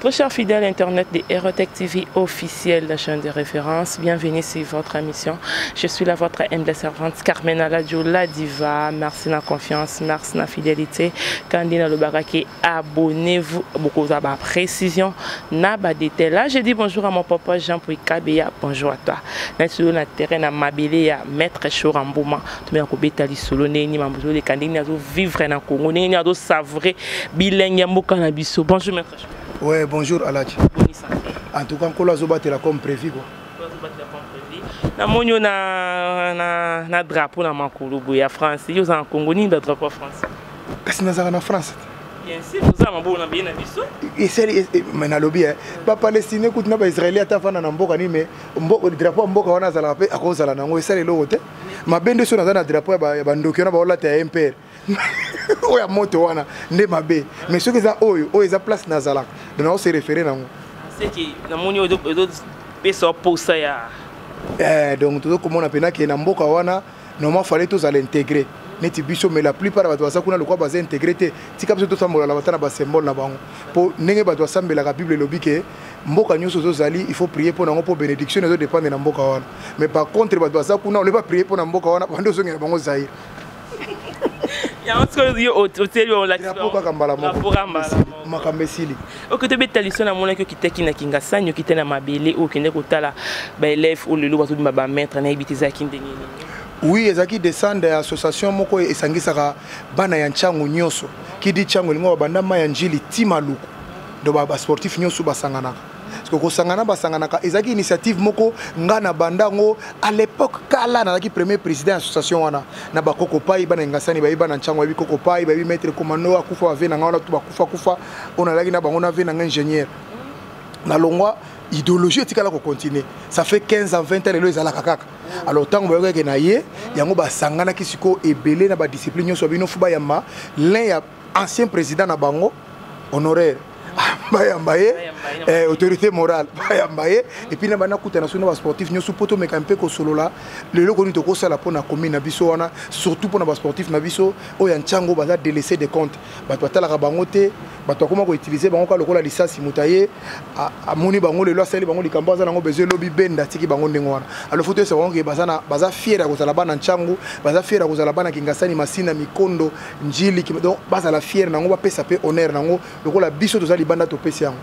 Très chers fidèles internet de Aerotech TV officiel, la chaîne de référence, bienvenue sur votre émission. Je suis la votre humble servante Carmen Aladio, la diva. Merci de la confiance, merci de la fidélité. Candina Lobaraki, abonnez-vous. Beaucoup de précision. Là, je dis bonjour à mon papa Jean-Paul Kabeya. Bonjour à toi. Sur le terrain à Mabélé, à Maître Chorambouma. Tu m'as coupé ta solo, ni mambozo, les candidats vivre en Congo, ni à savourer bilingue cannabis. Bonjour Maître Chorambouma. Ouais, bonjour Aladji. En tout cas, on a comme prévu. Namonyo na drapeau na makulu boya France. Yo za Congo ni da drapeau France. Kasi na na France. Bien sûr, vous avez bon na bien na biso. Et c'est mais na lobby ba palestinien ko na ba israélien ta fana na mboka ni mais mboka drapeau mboka wana za la pe akozala nango esale lokote. Mabende so na drapeau ya bandoki na ba ola ta MPR. Oya moto wana nde mabe mais ceux qui za oyo eza place nazala donc on se référer nango. C'est qui namonyo do peso posa ya donc tout comme on a pena que na mboka wana normalement fallait tous à l'intégrer neti biso mais la plupart bato ça kuna lokwa baza intégrité tika biso to sambola la batana ba symbole na bango po ndenge bato sambela ka bible lobi ke mboka nyoso zozali il faut prier pour nango pour bénédiction ne dépendre na mboka wana mais par contre bato ça kuna on ne pas prier pour na mboka wana bando zonga bango zaï ya on se dit hôtel on la pour kambala makambesili ok te betaliso na mona ki kiteki na kingasanyo kitena mabele o kende kotala ba élève o lelo bato ba maître na ibitiza kindeni. Oui, ezaki descendre association moko esangisaka bana ya nchangu nyoso ki di changu lingo banda mayanjili timaluku do ba sportif nyoso basanganaka parce que ko sangana basanganaka ezaki initiative moko ngana bandango à l'époque kala na ki premier président association wana na bakoko pai bana ngasani ba bana nchangu ba bikoko pai ba bi maître commando akufa ave na ngana tu bakufa kufa on a laki na bango na ave na ingénieur na longwa idéologie etikala ko continuer ça fait 15 ans 20 ans lelo ezala kakaka alors tango ba yeke na ye yango ba sangana kisiko ebele na ba discipline nyoso bino fuba yamba l'un ya ancien président na bango honoraire bayambaye autorité morale bayambaye et puis na bana kutana sona ba sportif nyoso poto mekampe ko solola lelo ko ni to ko sala pona commune na biso wana surtout pona ba sportif na biso o ya nchango baza délaissé de compte bato atala ka bango te bato comment ko utiliser bango ka lokola licence mutaye amoni bango lelo asali bango likambo za nango besoin lobi benda tiki bango ndengo wana alors faut te savoir que baza fier ya kozala bana nchango baza fier ya kozala bana kingasani masina mikondo njili donc baza la fier nango ba pesa pe honneur nango lokola biso tozali banda to pesa yango.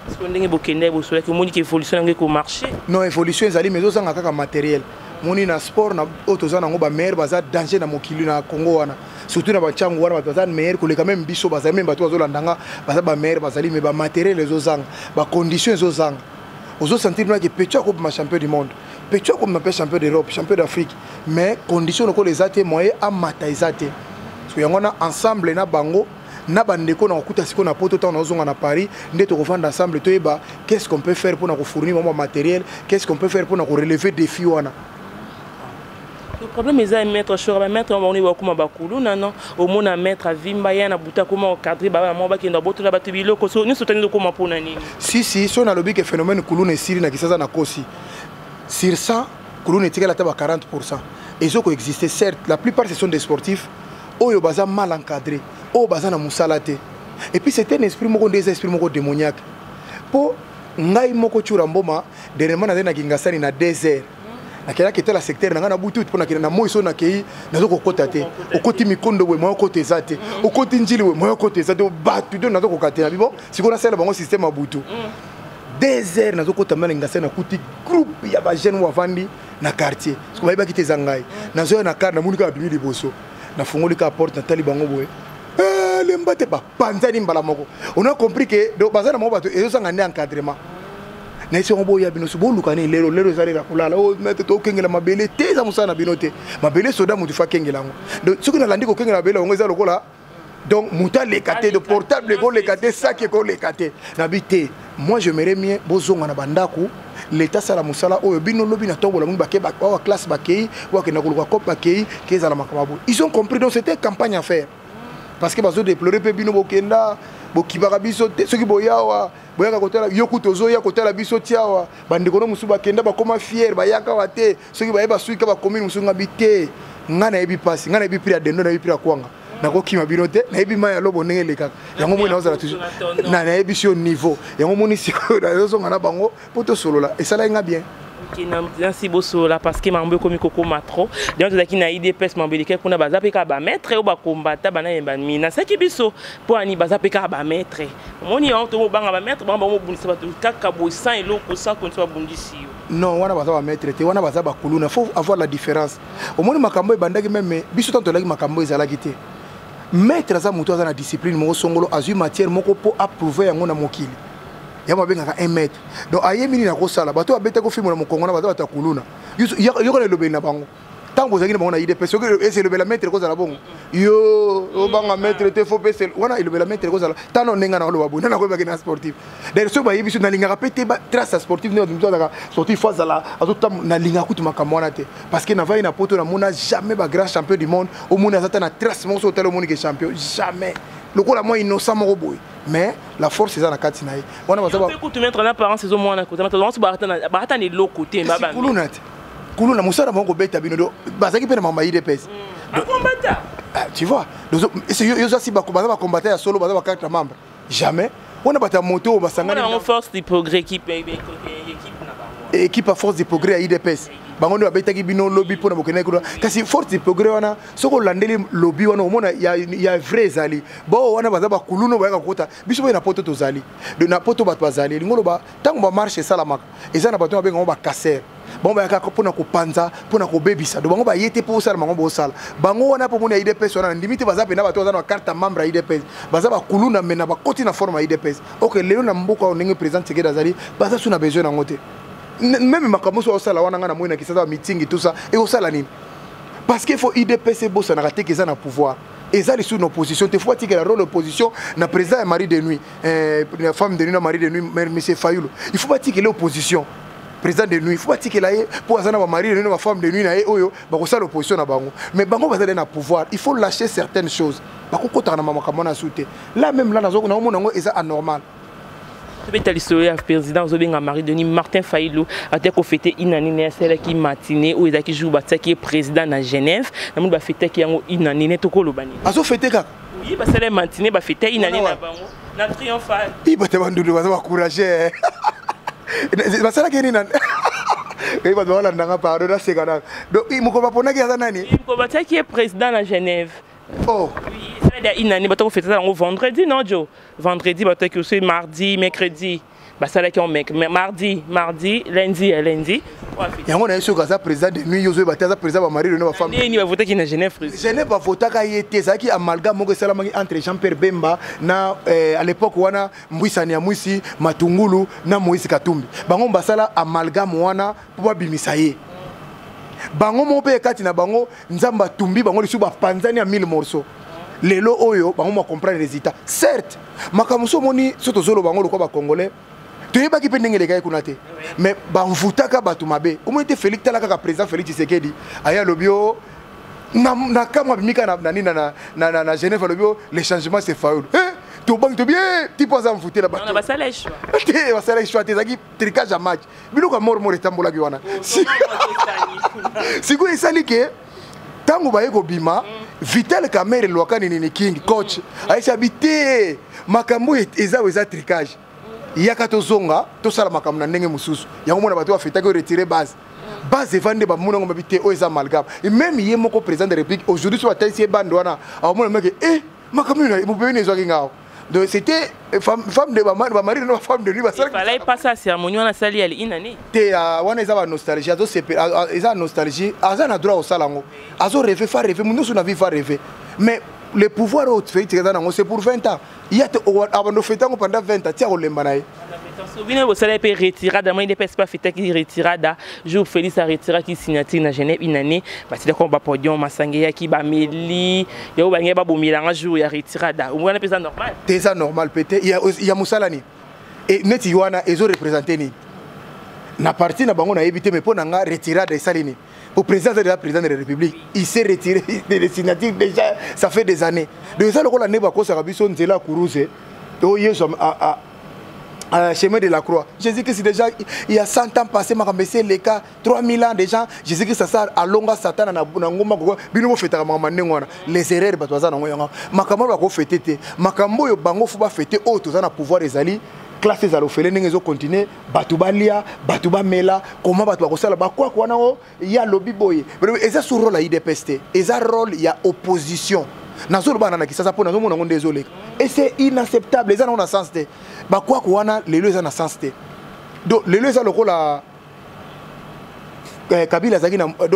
Est-ce que ndenge bokende bosola que moni ki évolution ngé ko marché? Non, évolution ezali mais ozanga kaka matériel. Moni na sport na otoza nango ba meilleur baza danger na mokili na Congo wana. Surtout na ba changu wana baza meilleur ko leka même biso baza même bato azolandanga baza ba meilleur bazali mais ba matériel ezozanga, ba conditions ezozanga. Ozo sentir que Petro comme ma champion du monde. Petro comme ma champion d'Europe, champion d'Afrique. Mais conditions ko les até moyen amata ezate. Parce que yangona ensemble na bango na bandeko na okuta siko na poto na ozonga na Paris ndeto ko vendre ensemble toyeba qu'est-ce qu'on peut faire pour na ko fournir mon matériel, qu'est-ce qu'on peut faire pour na ko relever défi wana. Le problème est mettre sur ba mettre on est comme bakulu non au mona mettre vimba ya na buta comment cadrer ba mo ba ki ndo boto la batubilo ko so ni soutenir comme pona nini. Si so na lobi que phénomène kuluna siri na kisasa na kosi. Sur 100 kuluna etikala ta ba 40%. Et zo ko exister certes la plupart ce sont des sportifs oyo baza mal encadrés. Oh bazana musalate et puis c'était un esprit moko des esprits moko démoniaque po ngai moko chura mboma dernièrement na kingasani na désert nakela ketela secteur na butu pona kina na moiso na kei nazo kokota te okoti mikondo we moyo kote zate okoti njili we moyo kote zate batu do nazo kokatela bibo sikona sala bango système abutu désert nazo kota mana ngasani na kuti groupe ya ba jeune wavandi na quartier parce que ba kite zangai nazo na car na munika bimi liboso na fungoli ka porte na tali bango boye les mbate ba panzani mbala moko on a compris que do bazana mo bato ezo sanga ne encadrement na ese ngo boya bino so bolukani lero zalira kulala o mete to kengela mabele te za musana binote mabele soda mutu fa kengela ngo donc ce que na landi ko kengela mabele ngo eza lokola donc muta les caté de portable go les caté ça qui go les caté na bité moi je m'aimerais bien bozonga na bandako l'état sala musala o bino lobi na tobola mu bakeba wa classe bakei wa kena kuluka cop bakei keza la makababu ils ont compris donc c'était campagne à faire. Parce que bazo déplorer pe bino bokenda bokibaka biso ceux qui boyawa boyaka kotela yokutozo ya kotela biso tiawa bandeko no musu bakenda bakoma fier bayaka wate ceux qui bayeba suika ba commune musu ngabite ngana ebi passe ngana ebi prix adendo na ebi prix kwanga nakokima bino te nayebi mai ya lobo ndenge elekaka yango moni naozala toujours nayebi si au niveau yango moni sikoyo nazozonga na bango mpo tosolola esala nga bien Merci beaucoup parce que mambo komi koko matro donc zaki na IDPS mambo leke kuna baza peka ba maître o ba combattant bana yemba mina saki biso po ani baza peka ba maître moni on to banga ba maître banga mo bundisa ba kaka bo sans eloko ça ko so bundisi non wana baza ba maître te wana baza ba kuluna faut avoir la différence au moni makambo ebandaki même biso tanto laki makambo ezalaki te maître za muto za na discipline mo songolo azui matière moko po approuver yango na mokili yama benga 1 mètre donc ayemini na kosala bato abeta ko filmo na mokongo na bato batakuluna yoko le lobeli na bango tango zaki na bango na IDPS yoko ese lobela mètre ko zala bongo yo obanga mètre te faut pese wana lobela mètre ko zala tano nenga na loba bona na ko bakina sportif d'ailleurs so ba yibiso na linga rapete ba trace sportif ne muto daga sorti fois zala azotam na linga kutu makamwana te parce que na vai na poto na mona jamais ba grand champion du monde au mona zata na trace mon so tel au monde que champion jamais le coup la moi innocent mo boy mais la force est à la katina on va savoir écoute mettre en apparence ces hommes na côté maintenant on se barata ni l'autre côté baba kuluna musara mongo beta bino do bazaki pe na mamba IDPS combattant tu vois c'est yo ça si ba combattre ya solo baza ba carte membre jamais on a bata moto ba sangana on force du progrès équipe à force du progrès à IDPS bangondo babetaki bino lobby pona bokene ko kasi force du progrès wana soko landeli lobby wana omona ya vrai zali bo wana baza ba kuluno ba kota biso na poto to zali de na poto ba zali ngolo ba tango ba marche salamaka ezana bato ba benga ba kasser bon ba ka pona ko panza pona ko bebisa do bango ba yete po sala bango bo sala bango wana po mona IDPS wana limite baza pe na bato na carte membre IDPS baza ba kuluna mena ba koti na forme IDPS OK lelo na mboka ndenge président Tshisekedi zali baza suna besoin na ngote même makamoso au sala wana ngana moina kisasa meeting et tout ça et au sala nini parce qu'il faut IDPS bossa na raté qu'ils ont na pouvoir et ça les sous nos positions te faut que la rôle opposition na président Marie de nuit la femme de nuit na Marie de nuit monsieur Fayoulou il faut pas que l'opposition président de nuit il faut pas que la pour azana ba Marie de nuit ma femme de nuit na oyo ba ko sala opposition na bango mais bango ba na pouvoir il faut lâcher certaines choses ba ko kota na makambo na souté là même là nazo na mona ngo eza anormal. Le président Zobinga Marie-Denis Martin Fayoulou a été fêté une année celle qui matinée où il a qui joue qui est président à Genève. Nous va fêter qui est une année tout colobani. Azo fêté quoi? Oui parce que la matinée va fêter une année na bango na triomphal. Il va te vendre va encourager. Va ça qui est nan. Il va devoir l'andanga pardon na segana. Donc il moko bapona qui est nani? Il moko bataki qui est président à Genève. Oh. Oui, c'est une année bato fêter ça vendredi non Joe. Vendredi bato qui aussi mardi, mercredi. Bah ça là qui on mardi, lundi. Yango na yeso kaza président de nuit yozo bataza président ba mari de ma femme. Ni va voter qui na Genève. Genève va voter ka yete ça qui amalgame moko salama entre Jean-Pierre Bemba na à l'époque wana Mbwisani ya Mwisi Matungulu na Moïse Katumbi. Bango basala amalgame wana pour ba bimisa ye. Bango mo pe kati na bango nzamba tumbi bango lisu ba panzani ya 1000 morceaux. Lelo oyo bango ma comprendre les résultats. Certes, makamuso moni soto zolo bango lokwa ba congolais. Toyeba ki pendenge le kay kunate. Mais ba mvutaka batu mabe. Omo était Félix Talaka ka président Félix Tshisekedi. Aya lobio na kamwa bimika na Genève lobio les changements c'est faul. Tu banque to bien, tu poses à mvuter la batu. On va ça les choix. Tu vas ça les choix tes zaki tricage à match. Biluka mort etambola ki wana. Siku esali ke tango baye ko bima Vital Kamerhe Lwakani ni king coach aisha bité makambo eza tricage yaka tozonga tosala makambo na ndenge mususu yango mona bato bafeta ko retirer base evande ba muna ngomba bité o eza amalgame et même yé moko président de la République aujourd'hui sur la taille bande wana a mona meke makambo na mo bébé nezwa ngao donc c'était femme de mari de femme de lui il fallait passer à cérémonie on a sali elle une année te wana eza ba nostalgie azo eza nostalgie azana droit au salango azo rêver faire rêver mundo suna vie faire rêver mais le pouvoir au fait c'est pour 20 ans il y a avant fêtango pendant 20 ans tia kolemba nae Sobina vous savez peut retirada moi des pas fêter qui retirada jour Félix a retiré qui signature na Genève une année parce que combat podium masangeya qui ba meli yo ba ngeba bomilanga jour ya retirada on est normal c'est normal peut-être il y a musalani et neti yoana ezo représenter ni na parti na bango na éviter mais pour nga retirada salini au président de la République il s'est retiré des signatures déjà ça fait des années de ça le ko la neba ko sa biso nzela kuruze to yeso chemin de la croix. Jésus-Christ, déjà, il y a 100 ans passé, les cas, 3000 ans déjà, Jésus-Christ, ça a longa Satan, les erreurs, Makambo va fêter, Makambo yo bango faut pas fêter, oh, tous en pouvoir les alliés, classes à l'offre, les continuer, Batubalia, Batubamela, comment Batuba Rosala, quoi, il y a lobby boy. Et ça, sur rôle, il y a des pestes, et ça, rôle, il y a opposition. Et c'est inacceptable, les gens ont un sens de. Quoi qu'on a, les gens ont un sens de. Donc, les gens ont le Kabila,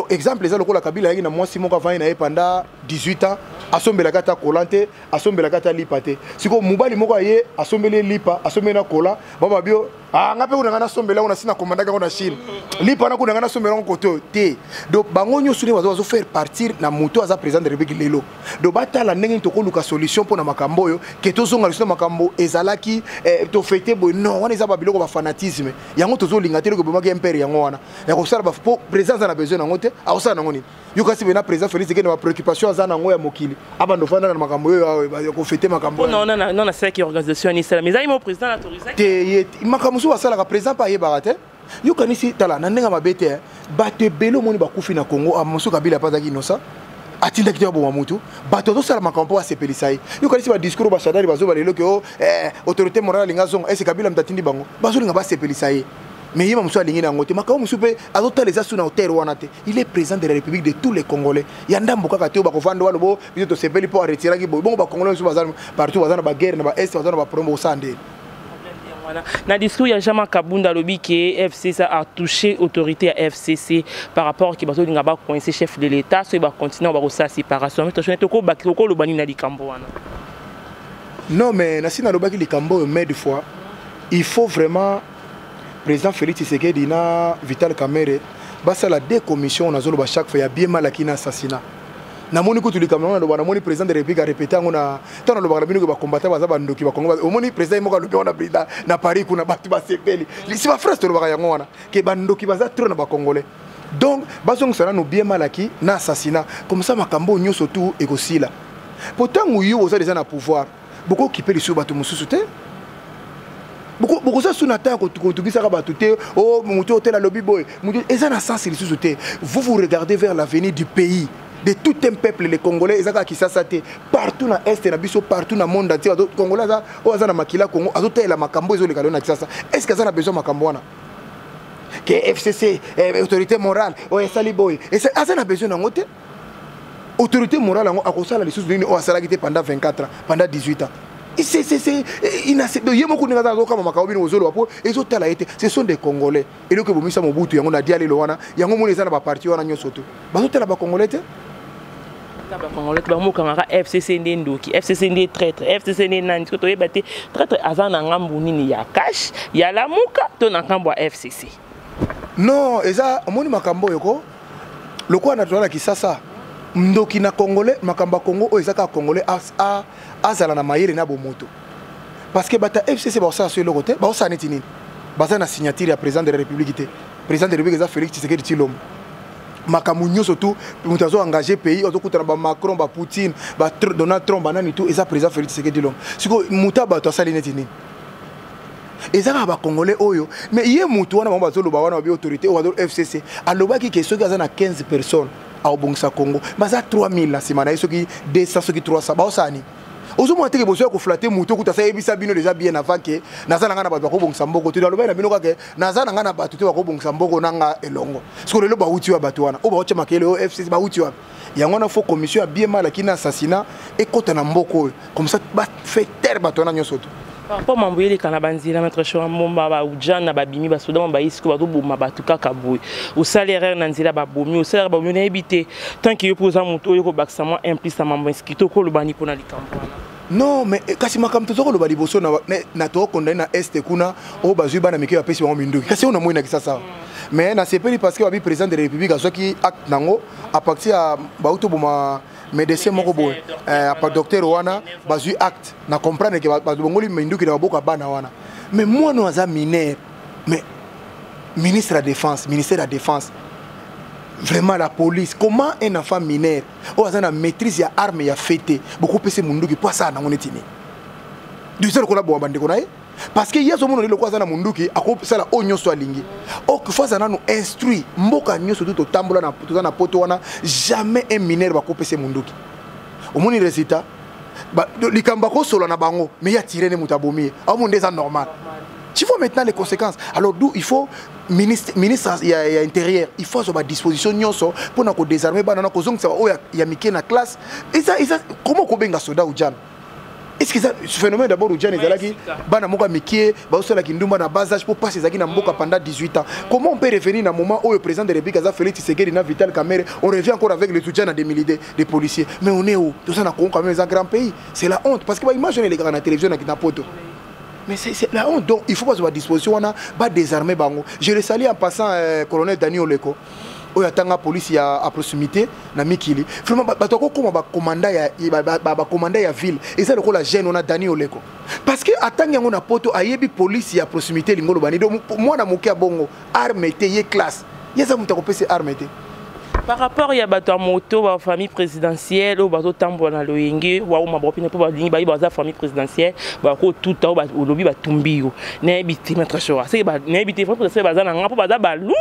exemple, les gens ont le Kabila, moi, Simon Kavani, pendant 18 ans, asombe la kata kolante, asombe la kata lipate. Si ko mubali moko aye, asombe le lipa, asombe na kola, baba bio, ngape unangana sombe la, on a sina commandaka on a Chine. Lipa na kunangana sombe la on koto, te. Donc, bango nyo suni wazo faire partir na muto aza président de République lelo. Donc, bata la nengi toko luka solution pour na makambo yo, que tozo nga lusuna makambo, ezalaki, to fete boy, non, on est à babiloko ba fanatisme. Yango tozo lingatelo ko bamaki imperi yango wana. Yako sala ba président a besoin nangote, a osala nangoni. Yo kasi bena président Félix Tshisekedi na préoccupation za nango ya mokili. Abando fana na makambo yo ko fete makambo. Non non non, c'est qui organisation ni ça. Mais ça il président autorisé. Te makambo so asala ka président pa yebarate. Yo kanisi tala na ndenga mabete bate belo moni bakufi na Congo amoso Kabila pa zaki nosa. Atinda kitwa bo mamutu bato to sala makambo a sepelisai. Yo kanisi ba discours ba shadari bazo ba lelo ke autorité morale ngazong est Kabila mtatindi bango. Bazo linga ba sepelisai. Mais il est président de la République de tous les Congolais. Il y a un Congolais partout dans guerre, dans l'Est, dans la promotion. Dans le discours, il y a jamais Kabunda lobby qui FCC a touché l'autorité à FCC par rapport à ce qu'il y a coincé chef de l'État, so il va continuer à faire séparation. Non, mais il faut vraiment président Félix Tshisekedi na Vital Kamerhe basa la deux commissions na zolo ba chaque fois ya bien malaki na assassinat na moni ko tuli kamona na moni président de la République a répété ngona tana lo ba bino ko ba combattre ba za ba ndoki ba Kongo o moni président mo ka lo na président na Paris kuna batu ba sepeli si ba frère to lo ba yango wana ke ba ndoki ba za trop na ba Congolais donc bazong sala no bien malaki na assassinat comme ça makambo nyoso tout et kosila pourtant yo oza déjà na pouvoir beaucoup qui peut les sous batu mususu te. Beaucoup ça sous n'attend quand tu ça va tout oh mon hôtel à lobby boy et ça n'a sens vous vous regardez vers l'avenir du pays de tout un peuple les Congolais ils ont qui ça partout dans est na biso partout dans monde entier Congolais ça oh ça na makila Congo azote la makambo ils ont les galons na ça est-ce que ça a besoin makambo wana que FCC autorité morale oh sali boy et ça a besoin en côté autorité morale a ça les sous oh ça l'a quitté pendant 24 ans pendant 18 ans. C'est inacceptable. Ce sont des Congolais. Et donc, vous avez Mobutu, vous avez dit, vous avez parti, vous avez dit, vous avez dit, Congolais. FCC ndoki FCC ndi traître FCC ndi nani ko toyebate traître azana ngambu nini ya cash ya lamuka to na ngambu FCC. Non, eza omoni makambo yoko lokwa na tola kisasa ndoki na Congolais makamba Congo o ezaka Congolais azala na mayere na bomoto parce que bata FCC ba ça sur le côté ba ça netini baza na signature ya président de la République té président de la République za Félix Tshisekedi Tshilombo makamunyo surtout mutazo engagé pays ozokuta ba Macron ba Poutine ba Donald Trump banani tout eza président Félix Tshisekedi Tshilombo siko mutaba to sali netini ezaka ba Congolais oyo mais yé mutu wana ba zoloba wana ba autorité o FCC alobaki que soki aza na 15 personnes au Bongsa Congo baza 3000 na simana soki 200 soki 300 ba osani ozomo teke boso ko flatter muto kuta sa ebisa bino déjà bien avant que naza nanga na ba ko Bongsa mboko to loba na bino ka ke naza nanga na ba to ba ko Bongsa mboko nanga elongo siko lelo ba uti wa batu wana o ba ocha makele o FCC ba uti wa yango na fo commission a bien mal kina assassinat et kota na mboko comme ça ba fait terre batu wana nyosoto. Pour m'envoyer les canabanzila mettre chez moi ba ujana ba bimi ba soudan ba isko ba to boma ba tuka kaboy au salaire nanzila ba bomi au salaire ba bomi habité tant que yo posa moto yo ko baksama implice mambo inscrito ko lobani pona likambo. Non mais kasi makamto zoko lobali boso na to condamné na est kuna o bazui bana meke apesi ba minduki kasi on a moina kisasa mais na sepeli parce que ba président de la République azoki acte nango à partir à ba uto boma médecin moko boy apa docteur wana bazui acte na comprendre que bazongoli minduki na boka bana wana mais moi no aza mineur mais ministre de la défense ministère de la défense vraiment la police comment un enfant mineur o aza na maîtrise ya arme ya fête beaucoup pese munduki pour ça na ngonetini du seul ko la bo bande ko nae parce que yazo mono lelo kwa za na munduki akosala onyo so alingi o que fois na nous instruit mboka nyoso tout tambola na tout na poto wana jamais un mineur ba kopese munduki omoni résultat ba likamba ko solo na bango mais ya tiré ne mutabomi au monde ça normal. Tu vois maintenant les conséquences. Alors d'où il faut ministre il y a intérieur, il faut avoir disposition nyonso pour na ko désarmer bana ko zong ça o ya mike na classe et ça comment ko benga soda ou jan. Est-ce que ce phénomène d'abord ou jan ezalaki bana moka mike ba osola ki ndumba na bas âge pour passer zaki na mboka pendant 18 ans. Comment on peut revenir dans moment où le président de la République a Félix Tshisekedi na Vital Kamerhe, on revient encore avec les soutiens à des milliers de policiers. Mais on est où? Tout ça na quand même un grand pays. C'est la honte parce que imaginez les gars à la télévision na poto. Mais c'est la honte. Donc il faut pas avoir à disposition, on a pas désarmer bango. Je le salue en passant colonel Dani Oleko. Il y a la police à proximité na Mikili. Vraiment batoko comme ba commandant ya ville. Et ça le la gêne on a Dani Oleko. Parce que attendre on a poto ayebi police à proximité lingolo bani. Donc moi na mokia bongo armé té classe. Yesa mutako pese armé té. Par rapport à la moto, la famille présidentielle, ou bateau tambo na loyenge, ou ma bopine pour la famille présidentielle, ou tout temps au lobby va tomber. N'habitez mettre choix. C'est n'habitez pour que c'est bazar pour bazar baluba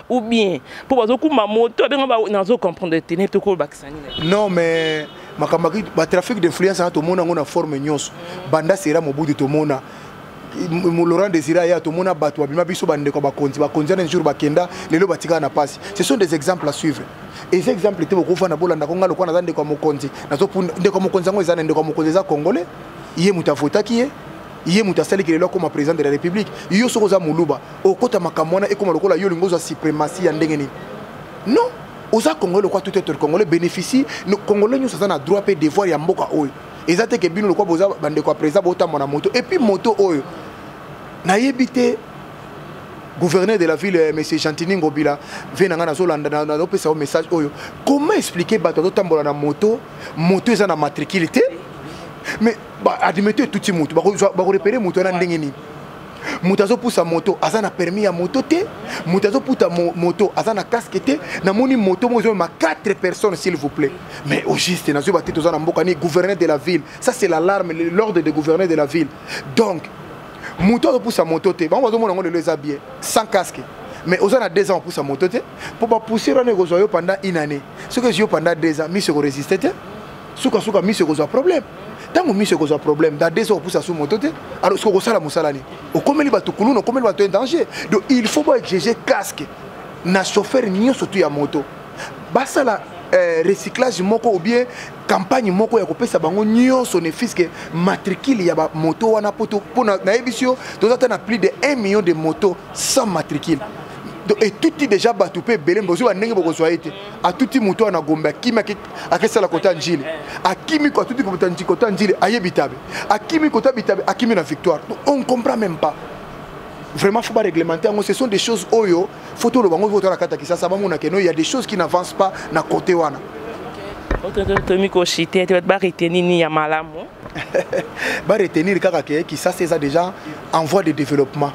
ou bien pour bazar comme ma moto, bien on va nous comprendre tenir tout le vaccin. Non mais makamaki ba trafic d'influence à tout le monde on a forme nyos. Banda sera mo bout de tout le monde. Laurent Désiré ya tomona bato babima biso bande ko bakonzi un jour bakenda lelo batika na passe. Ce sont des exemples à suivre. Et ces exemples étaient beaucoup fana bolanda ko ngalo ko na zande ko mokonzi nazo nde ko mokonzi ngo ezana nde ko mokonzi za congolais iye mutafota kiye iye mutasali kelelo comme président de la République yo soko za muluba okota makamona e ko lokola yo lingozo suprématie ya ndenge ni non oza congolais quoi tout être congolais bénéficie nos congolais nous ça na droit pe devoir ya mboka oyo ezate ke bino lokwa boza bande ko président bota mona moto et puis moto oyo na yebité gouverneur de la ville M. Chantini Ngobila vient na zolanda na pesa un message oyo comment expliquer bato tambola na moto eza na matricule mais admettez tout moto ba repérer moto na ndenge ni mutazo poussa moto azana permis ya moto te mutazo puta moto azana casque te na moni moto mozo ma 4 personnes s'il vous plaît mais au juste na zo ba tete zana mboka ni gouverneur de la ville ça c'est l'alarme l'ordre de gouverneur de la ville donc moto poussa moto te ba mozo mona ngolo les habiller sans casque mais aux a 2 ans poussa moto te pour pas pousser on est pendant une année ce que j'ai pendant 2 ans mi se résister te souka mi se cause problème. Tant que monsieur cause un problème, dans 2 ans pour ça sous moto, alors ce que ça la musalani. Au comme il va tout couler, au comme il va tout en danger. Donc il faut pas exiger casque. Na chauffeur ni surtout ya moto. Basa la recyclage moko ou bien campagne moko ya kopesa bango nyonso ne fiske matricule ya ba moto wana poto pona na ebisio tozata plus de 1 million de motos sans matricule. Et tout est déjà battu pe belem bozo ndenge boko soite a tout moto na gomba kimi akesa la kota njili a kimi ko tout kota njili ayebitabe a kimi kota bitabe a kimi na victoire on comprend même pas vraiment faut pas réglementer ce sont des choses oyo photo lo bango photo na kata kisasa ba mona keno il y a des choses qui n'avancent pas na côté wana Tomiko chité tu vas retenir ni ya malamu ba retenir kaka ki ça c'est déjà en voie de développement.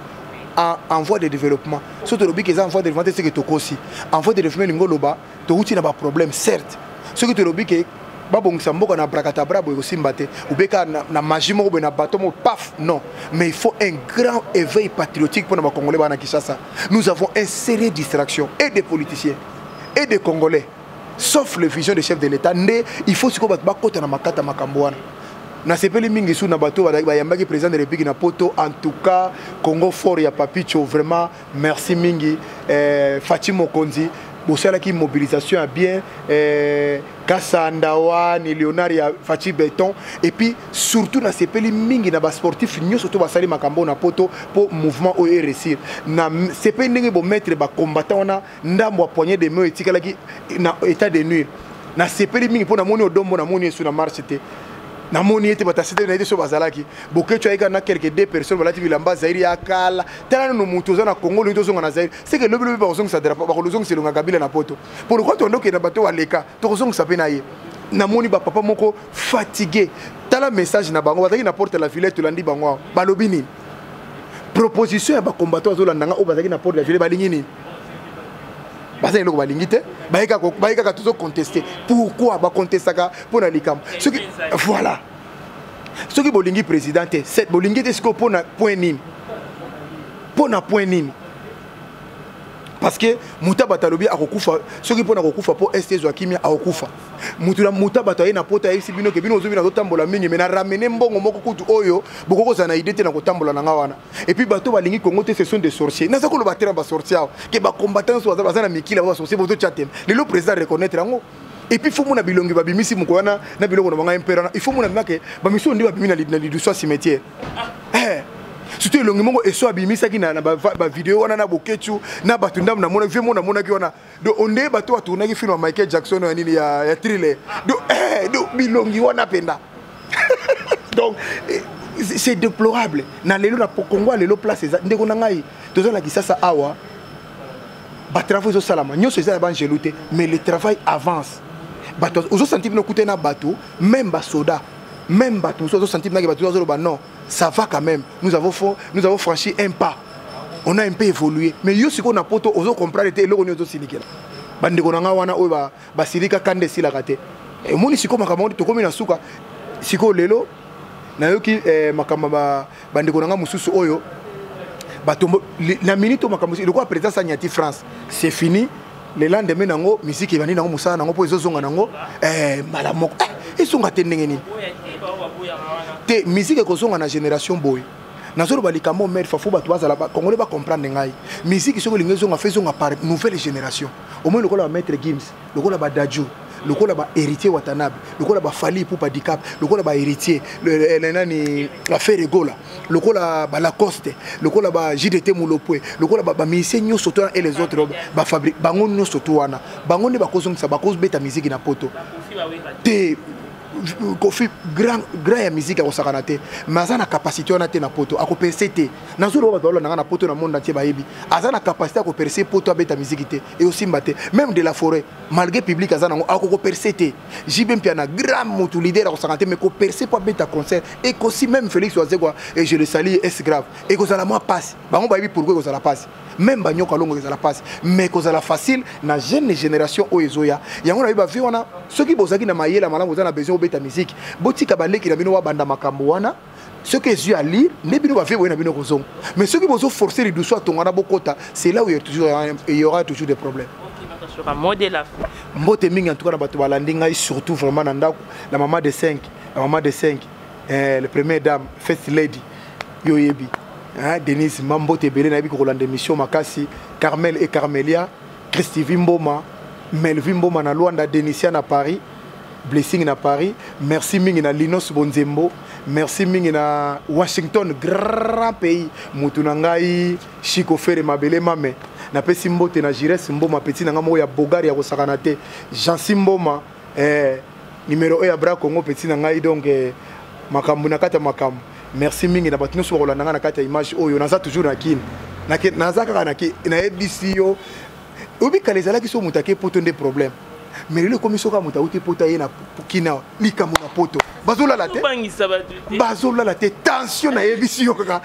En voie de développement. Surtout le bic en voie de développement, c'est que tu aussi. En voie de développement, l'ingoloba, tu as pas problème, certes. Ce que tu as bic, babong sambo na brakatabra boy aussi mbaté. Ou beka na majimo ou na bateau paf non. Mais il faut un grand éveil patriotique pour nos Congolais bana Kinshasa. Nous avons une série de distractions et des politiciens et des Congolais. Sauf le vision des chefs de l'État, il faut se combattre bakota na makata makamboana. Na sepeli mingi sou na bato ba yambaki président de la République na poto en tout cas Congo fort ya Papicho vraiment merci mingi Fatimo Konzi bosala ki mobilisation a bien Kassandawa ni Léonard ya Fachi Béton et puis surtout na sepeli mingi na ba sportif nyo surtout basali makambo na poto pour mouvement o réussir na sepeli ndenge bo mettre ba combattant na ndambo poignée de main etikala ki na état de nuire na sepeli mingi pona moni odombo na moni sur na marche te na moni ete batasite na ete so bazalaki bokecho aika na quelques 2 personnes balati bilamba zairi akala tala no mutu za na Congo lo zonga na zairi c'est que le bleu ba zonga sa drapeau ba ko zonga selonga kabila na poto pourquoi to ndoke na bato waleka to zonga sa pe na ye na moni ba papa moko fatigué tala message na bango bazaki na porte la Villette landi bango balobi ni proposition ya ba combattant zo landanga o bazaki na porte la Villette balingi ni bazaki loko balingi te baika toujours contester pourquoi ba contester ka pour na likam ce qui voilà Ce qui bolingi président, cette bolingi est ce qu'on peut point nini. Pour na point nini. Parce que muta batalobi akokufa ceux qui pona kokufa pour ST Joakimia akokufa mutula muta bataye na pota ici bino ke bino ozobi na kotambola mingi mais na ramener mbongo moko kutu oyo bokoko za na idée te na kotambola na ngawana et puis bato balingi Congo te ce sont des sorciers na ça ko lo batera ba sorciers ke ba combattants so za na mikila ba sorciers boto chatem le président reconnaître ngo et puis faut mona bilongi ba bimisi mukwana na bilongo na banga impera il faut mona make ba mission ndi ba bimina na liduso cimetière surtout longi mongo eso abimisa ki na ba vidéo wana na bokechu na batundam na mona vemo na mona ki wana do onde bato wa tourner ki film Michael Jackson ya nini ya thriller do bilongi wana penda donc c'est déplorable na lelo na Congo lelo place ndeko na ngai tozala ki sasa awa ba travail zo salama nyoso za ba ngeluté mais le travail avance bato ozo sentir no kuté na bato même ba soda même bato ozo sentir na bato ozo ba non ça va quand même. Nous avons franchi un pas. On a un peu évolué. Mais yo si qu'on a poto ozo comprendre te eloko ni ozo sinikela. Bande ko nanga wana oyo ba silika kande sila kate. E moni siko makambo to komi na suka siko lelo na yoki makamba bande ko nanga mususu oyo batombo na minute makambo le quoi président Sanyati France. C'est fini. Le lendemain nango musique ebani nango musana nango po ezozonga nango mala moko. Esonga te ndenge nini. Te musique kozonga na génération boy nazolo balikamo mer fafo bato bazala ba congolais ba comprendre ngai musique soko lingezonga fezonga par nouvelle génération au moins lokola ba maître Gims lokola ba Dadju lokola ba héritier Watanabe lokola ba Fali pour pas dicap lokola ba héritier le nani la Ferregola lokola ba Lacoste lokola ba JDT Mulopwe lokola ba musicien nyoso to et les autres ba fabrique bango nyoso to wana bango ne ba kozonga sa ba koz beta musique na poto te Kofi grand ya musique à Sakanate, mais na capacité on a na poto, à percer. Nazolo ba dolo na poto na monde entier ba yebi. Azana capacité à percer poto abeta musique et aussi mbaté, même de la forêt, malgré public azana a ko percer. Jibem piana grand motu leader à Sakanate mais ko percer pas beta concert et aussi même Félix Oazegwa et je le salue est grave. Et ko zala moi passe. Ba on ba yebi pourquoi ko zala passe. Même ba nyoka longo ko zala passe, mais ko zala facile na jeune génération oyezoya. Yango na ba vi wana ceux qui bozaki na mayela malamu za na besoin ta musique botika baleki na bino wa banda makambo wana ceux qui yeux à lire ne bino ba fait na bino kozong mais ceux qui bozo forcer les douceurs tongana bokota c'est là où il y aura toujours des problèmes. Sur un modèle mbote mingi en tout cas na bato balandi ngai surtout vraiment na ndako la maman de 5 le première dame first lady yoyebi Denise Mambote Belé na bi ko lande mission makasi Carmel et Carmelia Christy Vimboma Melvin Mboma na Luanda Denisia na Paris Blessing na Paris, merci mingi na Linos Bonzembo, merci mingi na Washington, grand pays, Mutunangai, Chico Fere Mabele Mame, na pesi mbote na Jires Mboma petit na ngamo ya Bogari ya Kosakanate, Jean Simboma, numéro 1 ya Bra Congo petit na ngai donc makambu na kata makambu. Merci mingi na batino so kolanda na kata image oyo naza toujours na kin. Naza kaka na ki na ebisi yo. Obi kalezala ki so mutake poto nde problème. Mais le commission comme tu as pota na kina likamu na poto bazola la tête bazola la tête tension na émission kaka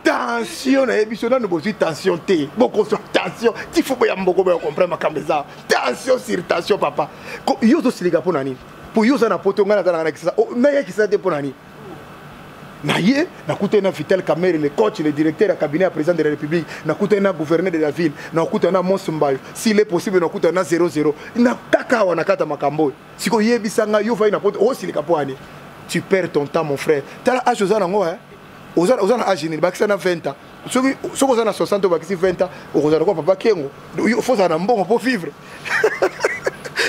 tension na émission na besoin tension te beaucoup sur tension il faut bien beaucoup bien comprendre ma camisa tension sur tension papa yo zo siliga pona nini pour yo za na poto ngana na kisa na yaki sa te pona nini Naye, na Vital Kamerhe, le coach, le directeur du cabinet, le président de la République, na gouverneur de la ville, na Monsumbayo. S'il est possible, na 0-0. Na kaka wana kata makambo. Si ko yebisanga yo fa ina poto o si le kapoani. Tu perds ton temps mon frère. Tala âge ozana ngo hein. Ozana âge ni bakisa na 20 ans. Soko ozana 60 bakisi 20 ans, ozana ko papa kengo. Il faut ça na mbongo pour vivre.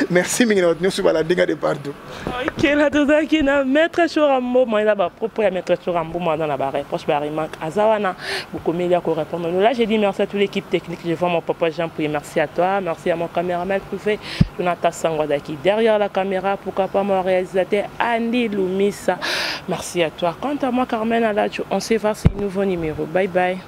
Merci mingi na otnyo suba la dinga de partout. OK, la tozaki na maître Chorambo, moi là ba propos ya maître Chorambo moi dans la barre proche barimak azawana bukomelia ko répondre. Là j'ai dit merci à toute l'équipe technique, je vois mon papa Jean pour merci à toi, merci à mon caméraman privé Jonathan Sangwadaki derrière la caméra, pourquoi pas mon réalisateur Andy Lumisa. Merci à toi. Quant à moi Carmen Aladjo, on se voit sur un nouveau numéro. Bye bye.